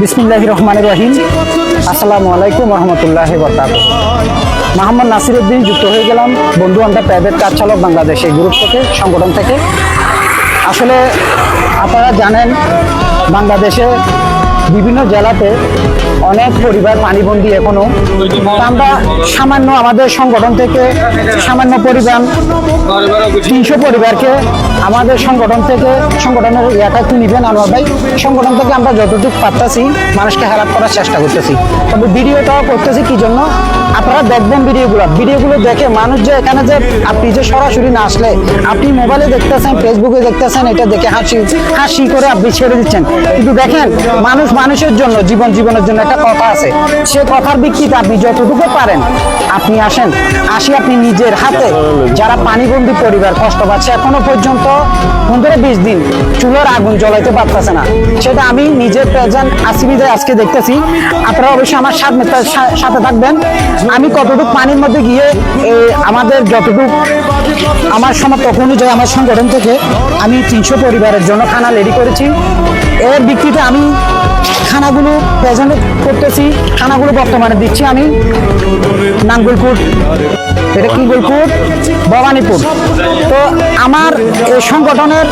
বিসমিল্লাহির রহমানির রহিম। আসসালামু আলাইকুম রহমতুল্লাহি ওয়া বারাকাতুহু। মোহাম্মদ নাসির উদ্দিন যুক্ত হয়ে গেলাম বন্ধু আমরা প্রাইভেট কার চালক বাংলাদেশ এই গ্রুপ থেকে, সংগঠন থেকে। আসলে আপনারা জানেন বাংলাদেশে বিভিন্ন জেলাতে অনেক পরিবার পানিবন্দী এখনো। আমরা সামান্য আমাদের সংগঠন থেকে সামান্য পরিবার 300 পরিবারকে আমাদের সংগঠন থেকে সংগঠনের ইয়াটা একটু নিবেন আনোয়ার ভাই, সংগঠন থেকে আমরা যতটুকু পারতেছি মানুষকে হেল্প করার চেষ্টা করতেছি। তবে ভিডিওটাও করতেছি কি জন্য, আপনারা দেখবেন ভিডিওগুলো দেখে মানুষ যে এখানে যে আপনি যে সরাসরি না আসলে আপনি মোবাইলে দেখতেছেন, ফেসবুকে দেখতেছেন, এটা দেখে হাসি করে আপনি ছেড়ে দিচ্ছেন। কিন্তু দেখেন মানুষের জন্য জীবনের জন্য একটা কথা আছে, সে কথার ভিত্তিতে আপনি যতটুকু পারেন আপনি আসি আপনি নিজের হাতে যারা পানিবন্দী পরিবার কষ্ট পাচ্ছে এখনো পর্যন্ত 15-20 দিন চুলার আগুন জ্বলাইতে পারতেছে না, সেটা আমি নিজের প্রেজেন্ট আসিবিদায় আজকে দেখতেছি। আপনারা অবশ্যই আমার সাথে থাকবেন। আমি কতটুকু পানির মধ্যে গিয়ে আমাদের যতটুকু আমার সমর্থক অনুযায়ী আমার সংগঠন থেকে আমি 300 পরিবারের জন্য খানা রেডি করেছি। এর ভিত্তিতে আমি খানাগুলো প্রেজেন্ট করতেছি, খানাগুলো বর্তমানে দিচ্ছি আমি নাঙ্গলপুর, এটা কিঙ্গলপুর, ভবানীপুর। তো আমার এই সংগঠনের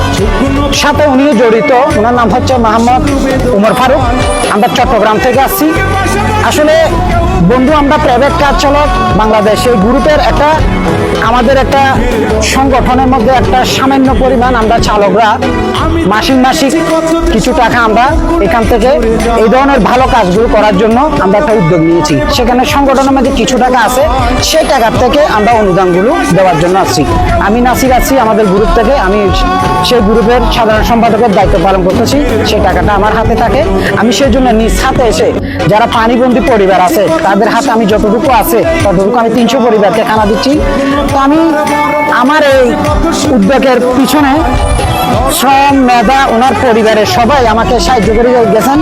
সাথে উনিও জড়িত, ওনার নাম হচ্ছে মোহাম্মদ উমর ফারুক। আমরা চট্টগ্রাম থেকে আসছি। আসলে বন্ধু আমরা প্রাইভেট কার চালক বাংলাদেশ এই গ্রুপের আমাদের একটা সংগঠনের মধ্যে একটা সামান্য পরিমাণ আমরা চালকরা মাসিক কিছু টাকা আমরা এখান থেকে এই ধরনের ভালো কাজগুলো করার জন্য আমরা একটা উদ্যোগ নিয়েছি। সেখানে সংগঠনের মধ্যে কিছু টাকা আছে, সেই টাকার থেকে আমরা অনুদানগুলো দেওয়ার জন্য আসছি। আমি নাসির আছি আমাদের গ্রুপ থেকে, আমি সেই গ্রুপের সাধারণ সম্পাদকের দায়িত্ব পালন করতেছি। সেই টাকাটা আমার হাতে থাকে। আমি সেই জন্য নিজ হাতে এসে যারা পানিবন্দী পরিবার আছে তাদের হাতে আমি যতটুকু আছে ততটুকু আমি 300 পরিবারকে খানা দিচ্ছি। তো আমি আমার এই উদ্যোগের পিছনে শ্রম মেধা ওনার পরিবারের সবাই আমাকে সাহায্য করে গেছেন।